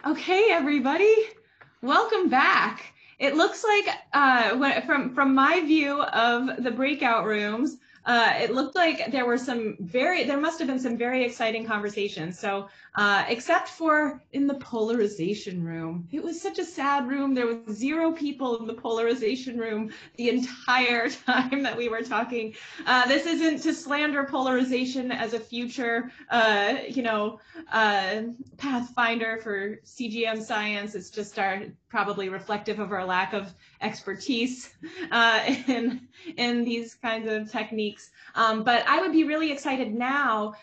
Okay, everybody, welcome back. It looks like from my view of the breakout rooms, it looked like there must have been some very exciting conversations. So, except for in the polarization room, it was such a sad room. There was 0 people in the polarization room the entire time that we were talking. This isn't to slander polarization as a future, pathfinder for CGM science. It's just probably reflective of our lack of expertise in these kinds of techniques. But I would be really excited now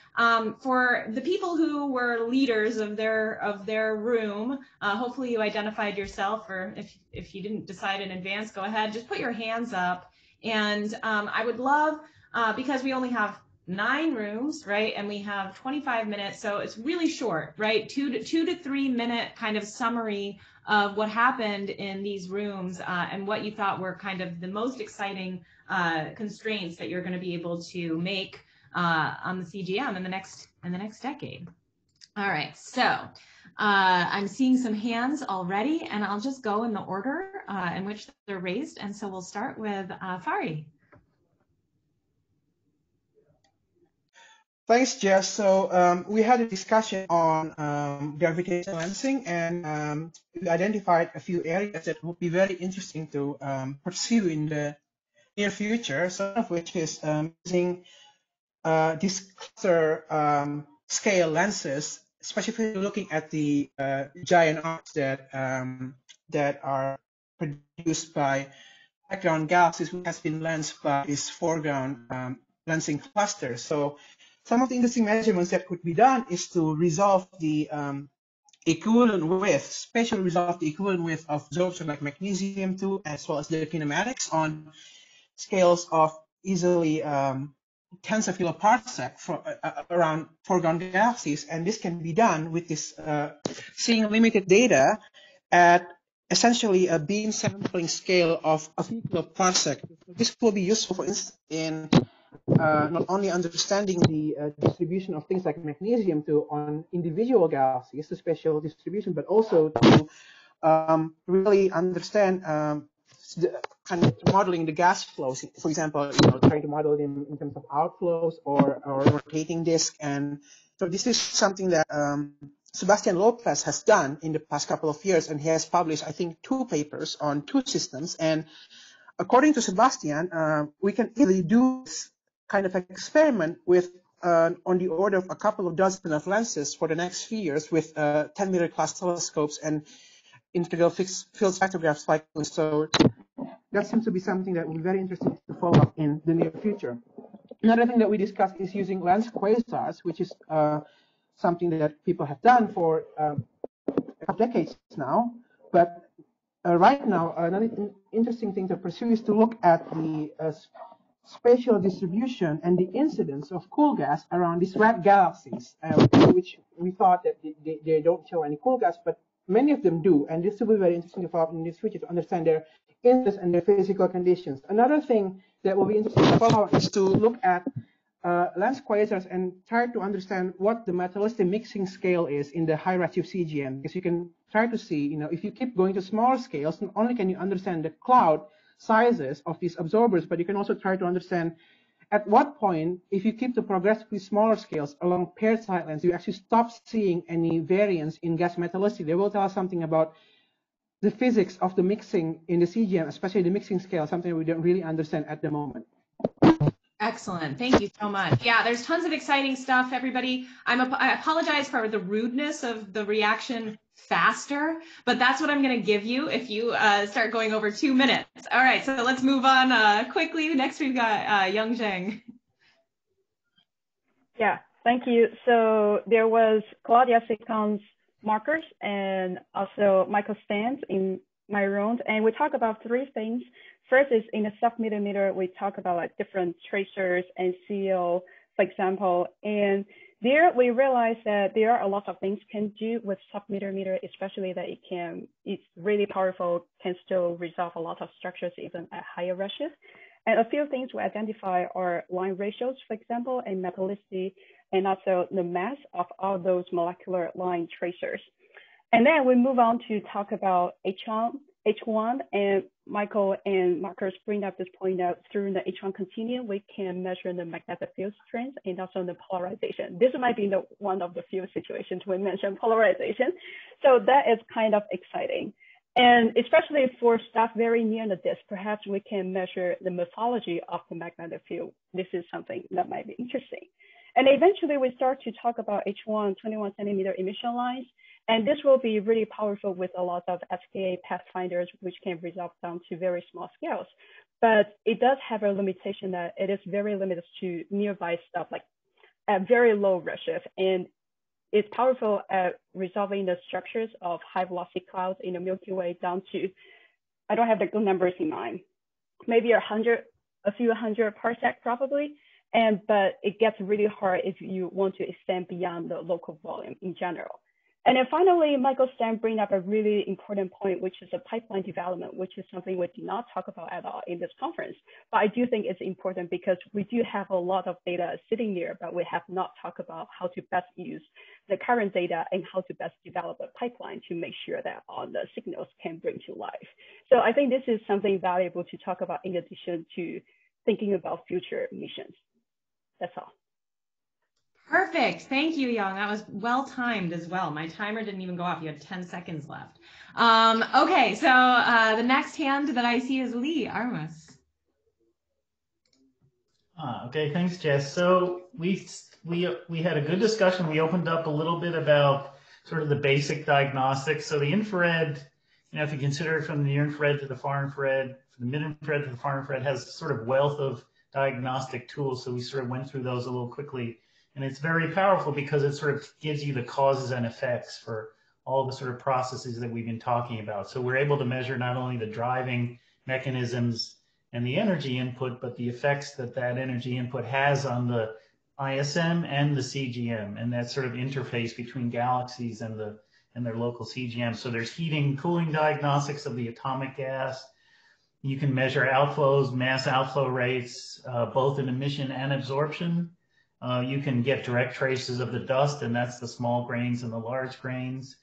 for the people who were leaders of their room. Hopefully you identified yourself, or if you didn't decide in advance, go ahead, just put your hands up. And I would love, because we only have 9 rooms, right? And we have 25 minutes, so it's really short, right? 2 to 3 minute kind of summary of what happened in these rooms and what you thought were kind of the most exciting constraints that you're going to be able to make on the CGM in the next decade. All right, so I'm seeing some hands already, and I'll just go in the order in which they're raised. And so we'll start with Fari. Thanks, Jess. So we had a discussion on gravitational lensing, and we identified a few areas that would be very interesting to pursue in the near future. Some of which is using these cluster scale lenses, especially looking at the giant arcs that are produced by background galaxies, which has been lensed by this foreground lensing cluster. So some of the interesting measurements that could be done is to resolve the equivalent width, spatially resolve the equivalent width of absorption like magnesium-2, as well as the kinematics on scales of easily tens of kiloparsec for, around foreground galaxies. And this can be done with this seeing limited data at essentially a beam sampling scale of a few kiloparsec. This will be useful, for instance, in not only understanding the distribution of things like magnesium-2 on individual galaxies, the spatial distribution, but also to really understand kind of modeling the gas flows. For example, trying to model them in terms of outflows or rotating disk. And so this is something that Sebastian Lopez has done in the past couple of years, and he has published, I think, 2 papers on 2 systems. And according to Sebastian, we can easily do this kind of experiment with on the order of a couple of dozen of lenses for the next few years with 10-meter class telescopes and integral fixed field spectrographs cycling. So that seems to be something that will be very interesting to follow up in the near future. Another thing that we discussed is using lens quasars, which is something that people have done for a couple decades now. But right now, another interesting thing to pursue is to look at the spatial distribution and the incidence of cool gas around these red galaxies, which we thought that they don't show any cool gas, but many of them do. And this will be very interesting to follow up in this future to understand their incidence and their physical conditions. Another thing that will be interesting to follow up is to look at lens quasars and try to understand what the metallicity mixing scale is in the high-redshift CGM, because you can try to see, if you keep going to smaller scales, not only can you understand the cloud sizes of these absorbers, but you can also try to understand at what point, if you keep to progressively smaller scales along paired side lengths, you actually stop seeing any variance in gas metallicity. They will tell us something about the physics of the mixing in the CGM, especially the mixing scale, something we don't really understand at the moment. Excellent. Thank you so much. Yeah, there's tons of exciting stuff, everybody. I apologize for the rudeness of the reaction faster, but that's what I'm going to give you if you start going over 2 minutes. All right, so let's move on quickly. Next, we've got Young Zheng. Yeah, thank you. So there was Claudia Secon's markers and also Michael Stan's in my room, and we talk about 3 things. First is in the sub-millimeter, we talk about like different tracers and CO, for example, and there we realized that there are a lot of things can do with sub-millimeter, especially that it's really powerful, can still resolve a lot of structures even at higher redshift. And a few things we identify are line ratios, for example, and metallicity, and also the mass of all those molecular line tracers. And then we move on to talk about H1, and Michael and Marcus bring up this point that through the H1 continuum, we can measure the magnetic field strength and also the polarization. This might be one of the few situations we mentioned polarization. So that is kind of exciting. And especially for stuff very near the disk, perhaps we can measure the morphology of the magnetic field. This is something that might be interesting. And eventually we start to talk about H1 21 centimeter emission lines. And this will be really powerful with a lot of SKA pathfinders, which can resolve down to very small scales. But it does have a limitation that it is very limited to nearby stuff, like at very low redshift. And it's powerful at resolving the structures of high velocity clouds in the Milky Way down to, I don't have the good numbers in mind, maybe a few hundred parsec probably. But it gets really hard if you want to extend beyond the local volume in general. And then finally, Michael Stan bring up a really important point, which is a pipeline development, which is something we did not talk about at all in this conference. But I do think it's important because we do have a lot of data sitting there, but we have not talked about how to best use the current data and how to best develop a pipeline to make sure that all the signals can bring to life. So I think this is something valuable to talk about in addition to thinking about future missions. That's all. Perfect. Thank you, Young. That was well timed as well. My timer didn't even go off. You had 10 seconds left. Okay, so the next hand that I see is Lee Armas. Okay, thanks, Jess. So we had a good discussion. We opened up a little bit about sort of the basic diagnostics. So the infrared, if you consider it from the near infrared to the far infrared, from the mid infrared to the far infrared, has sort of wealth of diagnostic tools. So we sort of went through those a little quickly. And it's very powerful because it sort of gives you the causes and effects for all the sort of processes that we've been talking about. So we're able to measure not only the driving mechanisms and the energy input, but the effects that that energy input has on the ISM and the CGM, and that sort of interface between galaxies and their local CGM. So there's heating, cooling diagnostics of the atomic gas. You can measure outflows, mass outflow rates, both in emission and absorption. You can get direct traces of the dust, and that's the small grains and the large grains.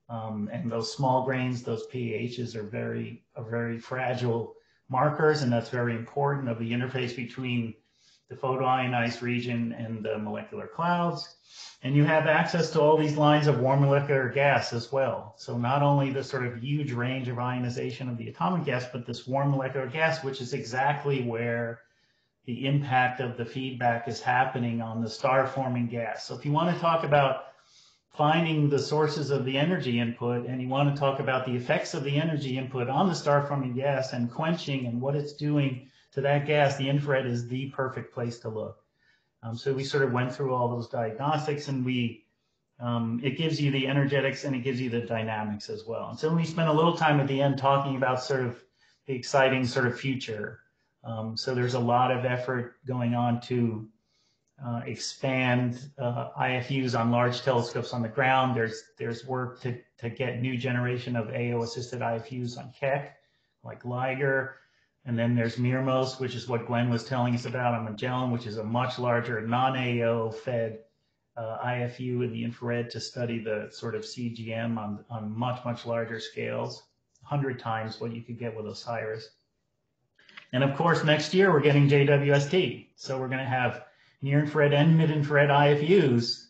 And those small grains, those PAHs are very fragile markers, and that's very important of the interface between the photoionized region and the molecular clouds. And you have access to all these lines of warm molecular gas as well. So not only the sort of huge range of ionization of the atomic gas, but this warm molecular gas, which is exactly where the impact of the feedback is happening on the star-forming gas. So if you want to talk about finding the sources of the energy input, and you want to talk about the effects of the energy input on the star-forming gas and quenching and what it's doing to that gas, the infrared is the perfect place to look. So we sort of went through all those diagnostics, and it gives you the energetics and it gives you the dynamics as well. And so we spent a little time at the end talking about sort of the exciting sort of future. So there's a lot of effort going on to expand IFUs on large telescopes on the ground. There's work to get new generation of AO-assisted IFUs on Keck, like Liger. And then there's MIRMOS, which is what Glenn was telling us about on Magellan, which is a much larger non-AO fed IFU in the infrared to study the sort of CGM on much, much larger scales, 100 times what you could get with OSIRIS. And of course, next year we're getting JWST. So we're going to have near infrared and mid infrared IFUs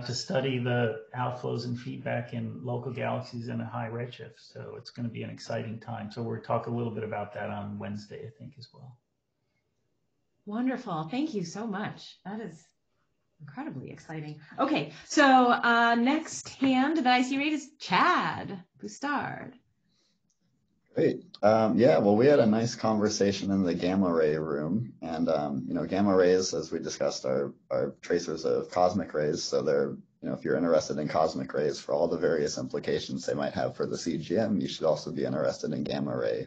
to study the outflows and feedback in local galaxies in a high redshift. So it's going to be an exciting time. So we'll talk a little bit about that on Wednesday, I think, as well. Wonderful. Thank you so much. That is incredibly exciting. Okay, so next hand that I see right is Chad Bustard. Great. Yeah, well, we had a nice conversation in the gamma ray room, and gamma rays, as we discussed, are tracers of cosmic rays. So they're, if you're interested in cosmic rays for all the various implications they might have for the CGM, you should also be interested in gamma ray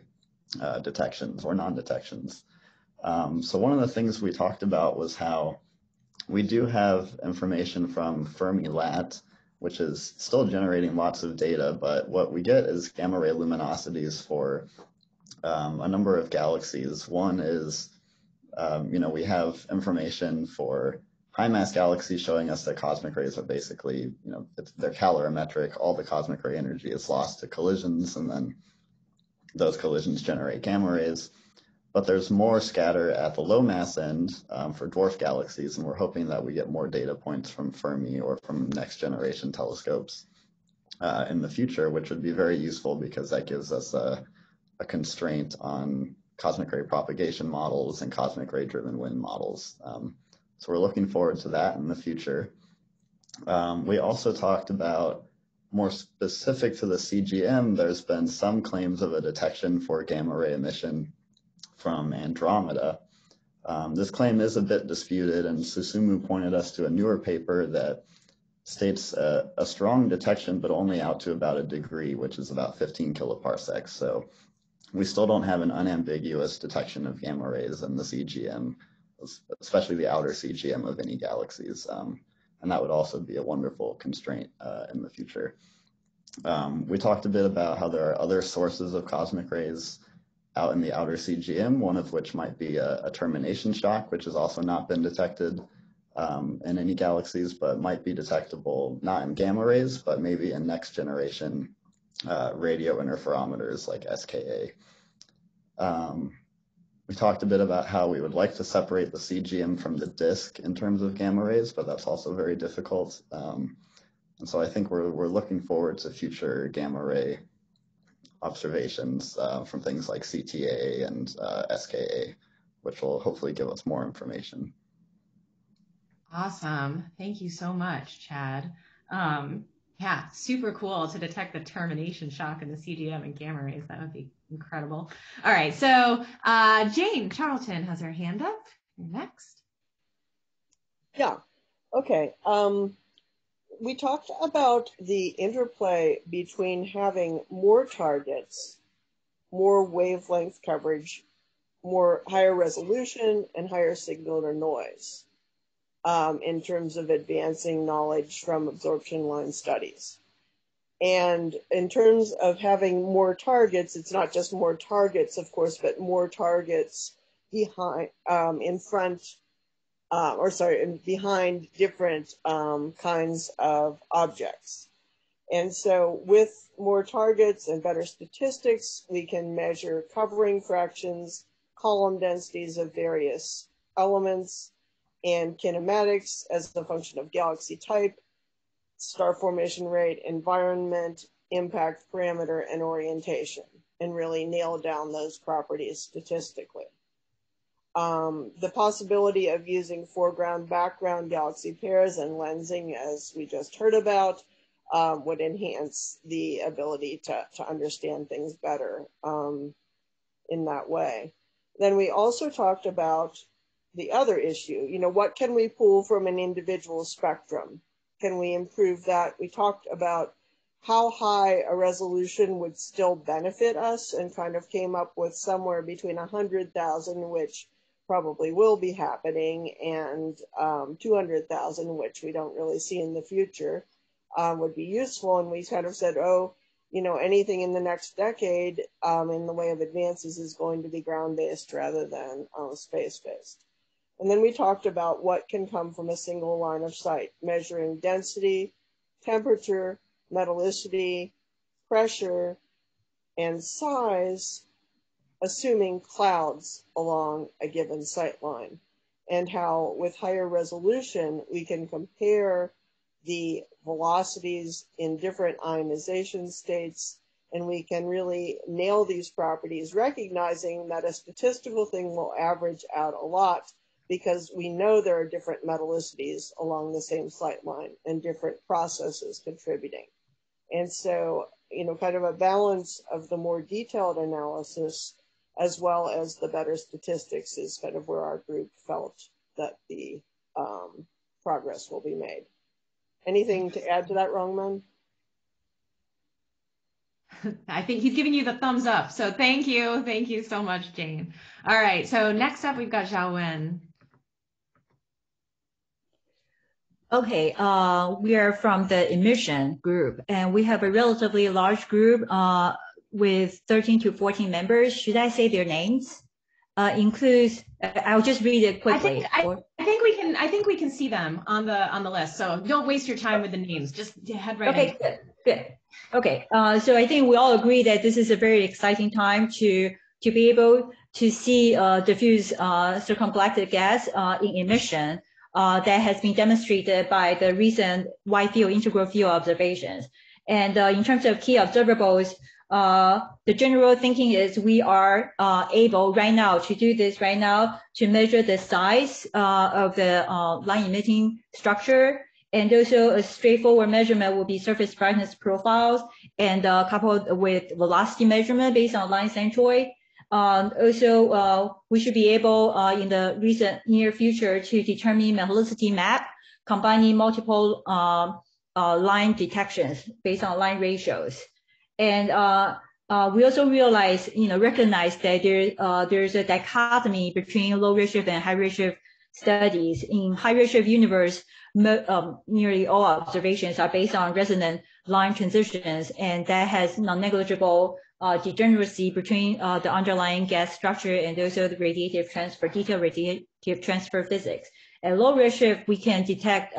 detections or non-detections. So one of the things we talked about was how we do have information from Fermi-LAT, which is still generating lots of data, but what we get is gamma ray luminosities for a number of galaxies. One is, we have information for high mass galaxies showing us that cosmic rays are basically, they're calorimetric. All the cosmic ray energy is lost to collisions, and then those collisions generate gamma rays. But there's more scatter at the low mass end for dwarf galaxies, and we're hoping that we get more data points from Fermi or from next generation telescopes in the future, which would be very useful because that gives us a constraint on cosmic ray propagation models and cosmic ray driven wind models. So we're looking forward to that in the future. We also talked about, more specific to the CGM, there's been some claims of a detection for gamma ray emission from Andromeda. This claim is a bit disputed, and Susumu pointed us to a newer paper that states a strong detection, but only out to about a degree, which is about 15 kiloparsecs. So we still don't have an unambiguous detection of gamma rays in the CGM, especially the outer CGM of any galaxies. And that would also be a wonderful constraint in the future. We talked a bit about how there are other sources of cosmic rays out in the outer CGM, one of which might be a termination shock, which has also not been detected in any galaxies, but might be detectable not in gamma rays, but maybe in next generation radio interferometers like SKA. We talked a bit about how we would like to separate the CGM from the disk in terms of gamma rays, but that's also very difficult. And so I think we're looking forward to future gamma ray observations from things like CTA and SKA, which will hopefully give us more information. Awesome. Thank you so much, Chad. Yeah, super cool to detect the termination shock in the CGM and gamma rays. That would be incredible. All right, so Jane Charlton has her hand up. You're next. Yeah, okay. We talked about the interplay between having more targets, more wavelength coverage, more higher resolution, and higher signal or noise in terms of advancing knowledge from absorption line studies. And in terms of having more targets, it's not just more targets, of course, but more targets behind, behind different kinds of objects. And so with more targets and better statistics, we can measure covering fractions, column densities of various elements, and kinematics as a function of galaxy type, star formation rate, environment, impact parameter, and orientation, and really nail down those properties statistically. The possibility of using foreground-background galaxy pairs and lensing, as we just heard about, would enhance the ability to understand things better in that way. Then we also talked about the other issue, what can we pull from an individual spectrum? Can we improve that? We talked about how high a resolution would still benefit us and kind of came up with somewhere between 100,000, which probably will be happening, and 200,000, which we don't really see in the future, would be useful. And we kind of said, anything in the next decade in the way of advances is going to be ground-based rather than space-based. And then we talked about what can come from a single line of sight, measuring density, temperature, metallicity, pressure, and size, assuming clouds along a given sight line, and how with higher resolution, we can compare the velocities in different ionization states, and we can really nail these properties, recognizing that a statistical thing will average out a lot because we know there are different metallicities along the same sight line and different processes contributing. And so, kind of a balance of the more detailed analysis as well as the better statistics is kind of where our group felt that the progress will be made. Anything to add to that, Rongman? I think he's giving you the thumbs up. So thank you. Thank you so much, Jane. All right. So next up, we've got Zhao Wen. Okay, we are from the Emission group, and we have a relatively large group with 13 to 14 members. Should I say their names? Includes, I'll just read it quickly. I think we can I think we can see them on the list. So don't waste your time with the names. Just head right into it. Good. Okay. So I think we all agree that this is a very exciting time to be able to see diffuse circumgalactic gas in emission that has been demonstrated by the recent wide field integral field observations. And in terms of key observables, the general thinking is we are able right now to do this right now to measure the size of the line emitting structure. And also a straightforward measurement will be surface brightness profiles and coupled with velocity measurement based on line centroid. Also, we should be able in the recent near future to determine metallicity map, combining multiple line detections based on line ratios. And we also recognize that there's a dichotomy between low redshift and high redshift studies. In high redshift universe, nearly all observations are based on resonant line transitions, and that has non-negligible degeneracy between the underlying gas structure and also the radiative transfer, detailed radiative transfer physics. At low redshift, we can detect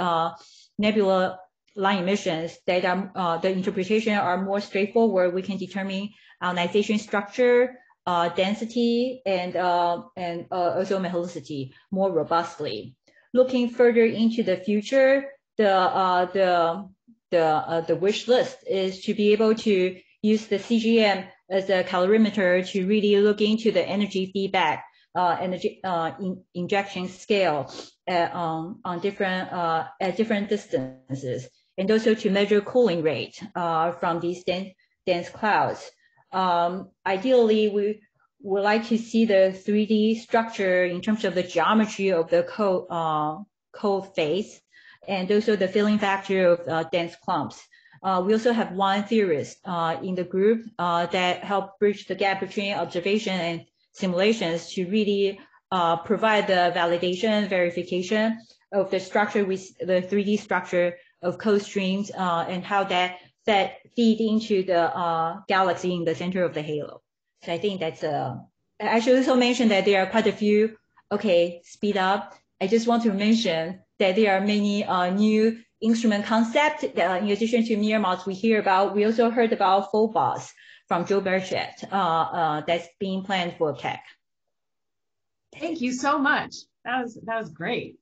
nebula line emissions that are, the interpretation are more straightforward. We can determine ionization structure, density, and also metallicity more robustly. Looking further into the future, the wish list is to be able to use the CGM as a calorimeter to really look into the energy feedback, energy injection scale at different distances, and also to measure cooling rate from these dense clouds. Ideally, we would like to see the 3D structure in terms of the geometry of the cold phase, and also the filling factor of dense clumps. We also have one theorist in the group that helped bridge the gap between observation and simulations to really provide the validation, verification of the structure, with the 3D structure of cold streams and how that feed into the galaxy in the center of the halo. So I think that's I should also mention that there are quite a few, okay, speed up. I just want to mention that there are many new instrument concepts that in addition to Miramars we hear about. We also heard about Phobos from Joe Burchett that's being planned for Keck. Thank you so much. That was great.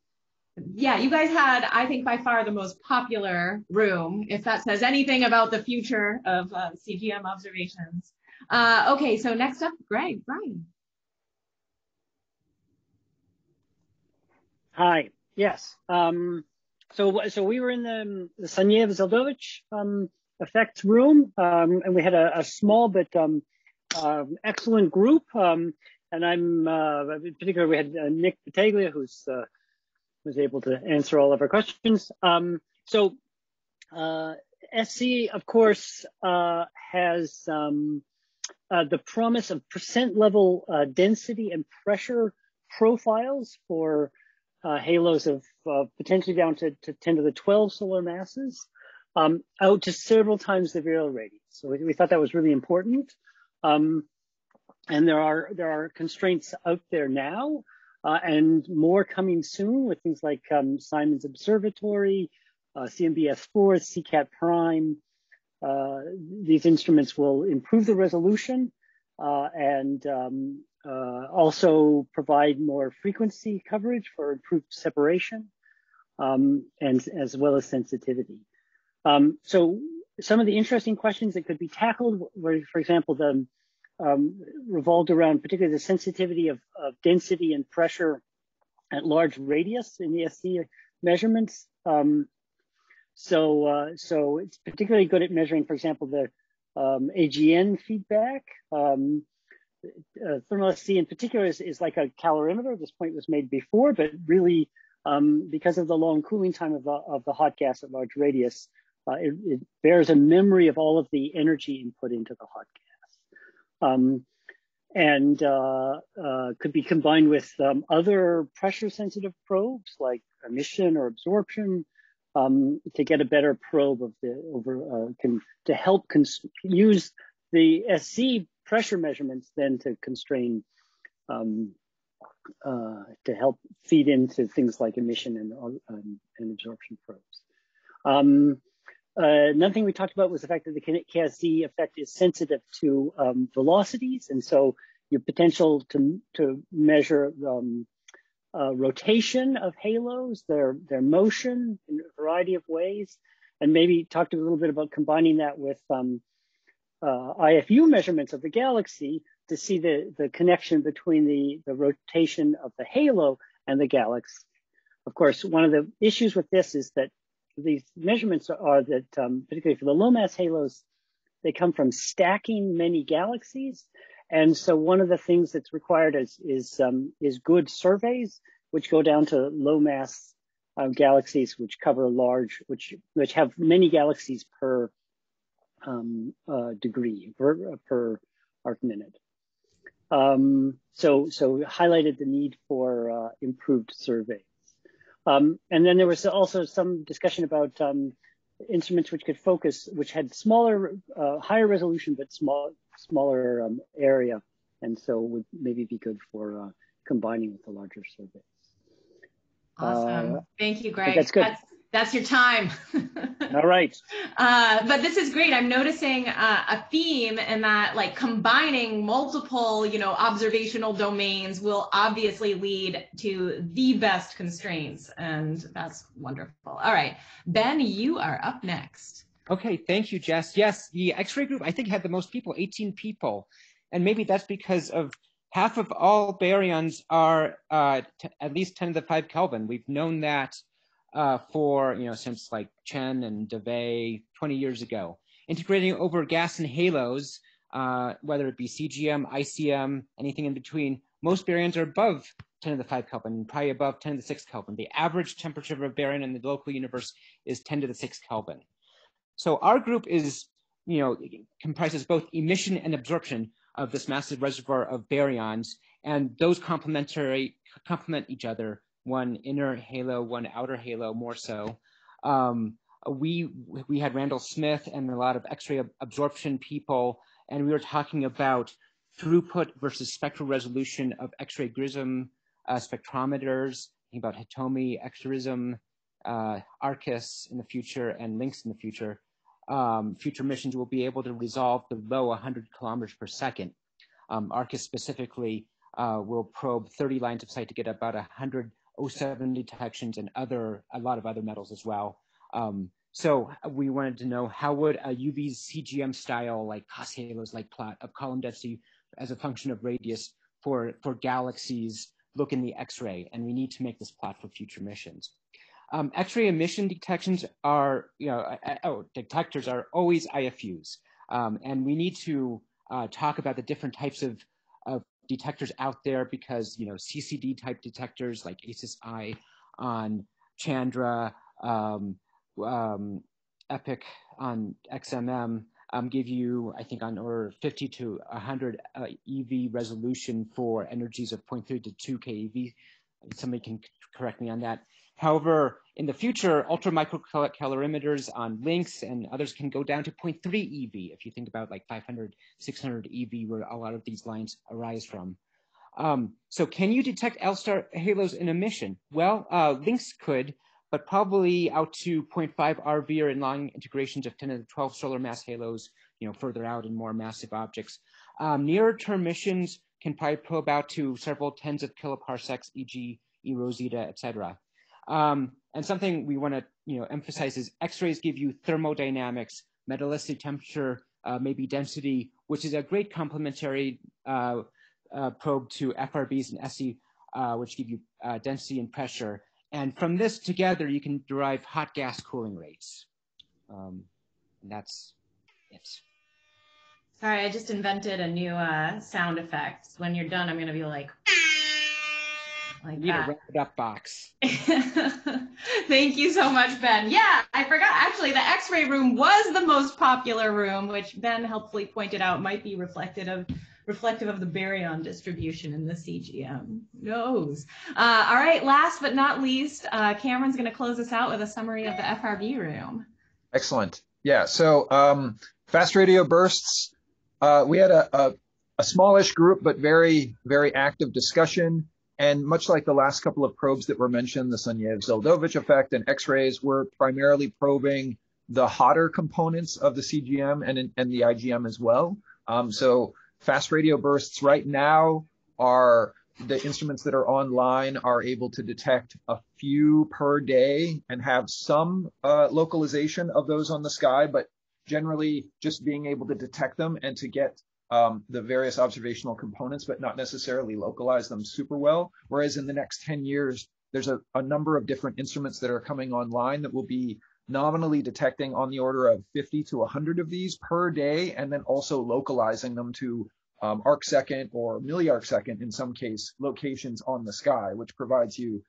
Yeah, you guys had, I think, by far the most popular room, if that says anything about the future of CGM observations. Okay, so next up, Brian. Hi. Yes. So we were in the Sunyaev-Zeldovich Effect room, and we had a small but excellent group. And I'm in particular, we had Nick Battaglia, who's was able to answer all of our questions. So SC, of course, has the promise of percent level density and pressure profiles for halos of potentially down to 10 to the 12 solar masses, out to several times the virial radius. So we thought that was really important. And there are constraints out there now, and more coming soon with things like Simon's Observatory, CMBS4, CCAT Prime. These instruments will improve the resolution and also provide more frequency coverage for improved separation, and as well as sensitivity. So some of the interesting questions that could be tackled were, for example, the revolved around particularly the sensitivity of density and pressure at large radius in the SC measurements. So it's particularly good at measuring, for example, the AGN feedback. Thermal SC in particular is like a calorimeter. This point was made before, but really because of the long cooling time of the hot gas at large radius, it bears a memory of all of the energy input into the hot gas. And could be combined with other pressure sensitive probes like emission or absorption to get a better probe of the to help use the SC pressure measurements then to constrain to help feed into things like emission and absorption probes. Another thing we talked about was the fact that the KSZ effect is sensitive to velocities, and so your potential to measure rotation of halos, their motion in a variety of ways, and maybe talked a little bit about combining that with IFU measurements of the galaxy to see the connection between the rotation of the halo and the galaxy. Of course, one of the issues with this is that these measurements are that, particularly for the low mass halos, they come from stacking many galaxies. And so one of the things that's required is good surveys, which go down to low mass galaxies, which cover large, which have many galaxies per degree, per arc minute. So highlighted the need for improved surveys. And then there was also some discussion about instruments which could focus, which had smaller, higher resolution, but smaller area. And so would maybe be good for combining with the larger surveys. Awesome. Thank you, Greg. That's good. That's your time. All right. But this is great. I'm noticing a theme in that, like, combining multiple, observational domains will obviously lead to the best constraints, and that's wonderful. All right, Ben, you are up next. Okay, thank you, Jess. Yes, the X-ray group, I think, had the most people, 18 people, and maybe that's because of half of all baryons are at least 10 to the 5 Kelvin. We've known that for, since like Chen and DeVay 20 years ago. Integrating over gas and halos, whether it be CGM, ICM, anything in between, most baryons are above 10 to the 5 Kelvin, probably above 10 to the 6 Kelvin. The average temperature of a baryon in the local universe is 10 to the 6 Kelvin. So our group is, comprises both emission and absorption of this massive reservoir of baryons, and those complement each other. One inner halo, one outer halo, more so. We had Randall Smith and a lot of X-ray absorption people, and we were talking about throughput versus spectral resolution of X-ray GRISM spectrometers, thinking about Hitomi, XRISM, ARCUS in the future, and LINX in the future. Future missions will be able to resolve below 100 kilometers per second. ARCUS specifically will probe 30 lines of sight to get about 100 O7 detections and a lot of other metals as well. So we wanted to know, how would a UV CGM style, like cos halos, like plot of column density as a function of radius for galaxies look in the X-ray? And we need to make this plot for future missions. X-ray emission detections are, detectors are always IFUs. And we need to talk about the different types of detectors out there, because, CCD type detectors like ASIS-I on Chandra, EPIC on XMM give you, I think, on order 50 to 100 EV resolution for energies of 0.3 to 2 keV. Somebody can correct me on that. However, in the future, ultra microcalorimeters on LINX and others can go down to 0.3 EV, if you think about like 500, 600 EV, where a lot of these lines arise from. So can you detect L-star halos in emission? Well, LINX could, but probably out to 0.5 RV or in long integrations of 10 to the 12 solar mass halos, further out in more massive objects. Nearer term missions can probably probe out to several tens of kiloparsecs, e.g. E Rosita, etc. And something we want to emphasize is X-rays give you thermodynamics, metallicity, temperature, maybe density, which is a great complementary probe to FRBs and SE, which give you density and pressure. And from this together, you can derive hot gas cooling rates. And that's it. Sorry, I just invented a new sound effect. When you're done, I'm going to be like Need that. A wrapped up box. Thank you so much, Ben. Yeah, I forgot. Actually, the X-ray room was the most popular room, which Ben helpfully pointed out might be reflective of the baryon distribution in the CGM. Who knows? All right, last but not least, Cameron's going to close us out with a summary of the FRB room. Excellent. Yeah, so fast radio bursts. We had a smallish group, but very, very active discussion. And much like the last couple of probes that were mentioned, the Sunyaev-Zeldovich effect and X-rays, we're primarily probing the hotter components of the CGM and the IGM as well. So fast radio bursts right now are the instruments that are online are able to detect a few per day and have some localization of those on the sky, but generally just being able to detect them and to get the various observational components, but not necessarily localize them super well. Whereas in the next 10 years, there's a number of different instruments that are coming online that will be nominally detecting on the order of 50 to 100 of these per day, and then also localizing them to arc second or milli-arc second, in some case, locations on the sky, which provides you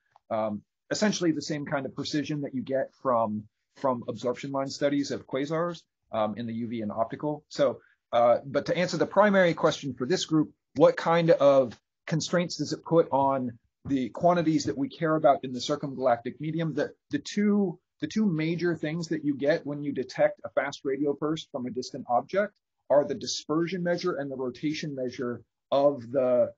essentially the same kind of precision that you get from absorption line studies of quasars in the UV and optical. So, but to answer the primary question for this group, what kind of constraints does it put on the quantities that we care about in the circumgalactic medium? The two major things that you get when you detect a fast radio burst from a distant object are the dispersion measure and the rotation measure of the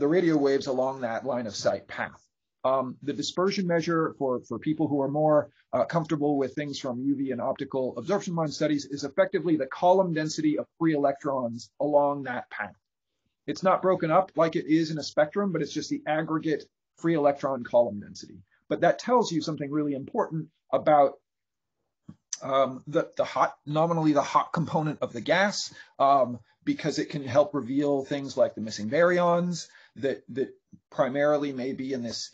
radio waves along that line of sight path. The dispersion measure for people who are more comfortable with things from UV and optical absorption line studies is effectively the column density of free electrons along that path. It's not broken up like it is in a spectrum, but it's just the aggregate free electron column density. But that tells you something really important about nominally the hot component of the gas, because it can help reveal things like the missing baryons that primarily may be in this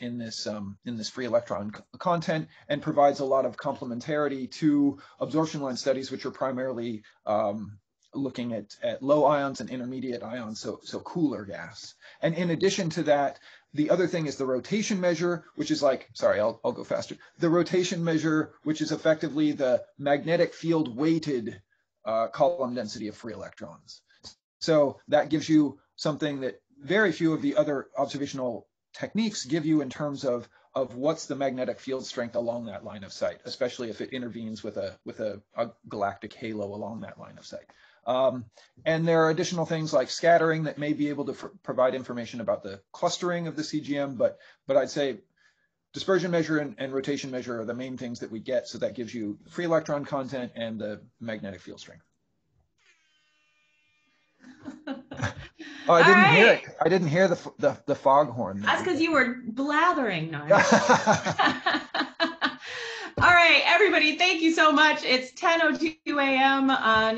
free electron content, and provides a lot of complementarity to absorption line studies, which are primarily looking at low ions and intermediate ions, so cooler gas. And in addition to that, the other thing is the rotation measure, which is like, sorry, I'll go faster. The rotation measure, which is effectively the magnetic field weighted column density of free electrons. So that gives you something that very few of the other observational techniques give you in terms of what's the magnetic field strength along that line of sight, especially if it intervenes with a galactic halo along that line of sight. And there are additional things like scattering that may be able to provide information about the clustering of the CGM, but I'd say dispersion measure and rotation measure are the main things that we get. So that gives you free electron content and the magnetic field strength. Oh, I didn't hear it. I didn't hear the foghorn. That's because you were blathering. No, all right, everybody, thank you so much. It's 10:02 a.m. on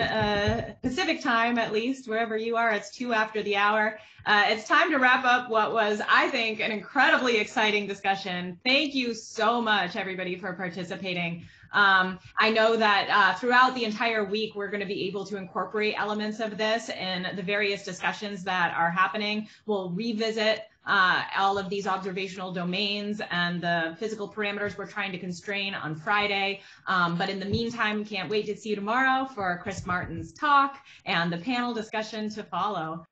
Pacific time, at least, wherever you are. It's 2 after the hour. It's time to wrap up what was, I think, an incredibly exciting discussion. Thank you so much, everybody, for participating. I know that throughout the entire week, we're going to be able to incorporate elements of this in the various discussions that are happening. We'll revisit all of these observational domains and the physical parameters we're trying to constrain on Friday. But in the meantime, can't wait to see you tomorrow for Chris Martin's talk and the panel discussion to follow.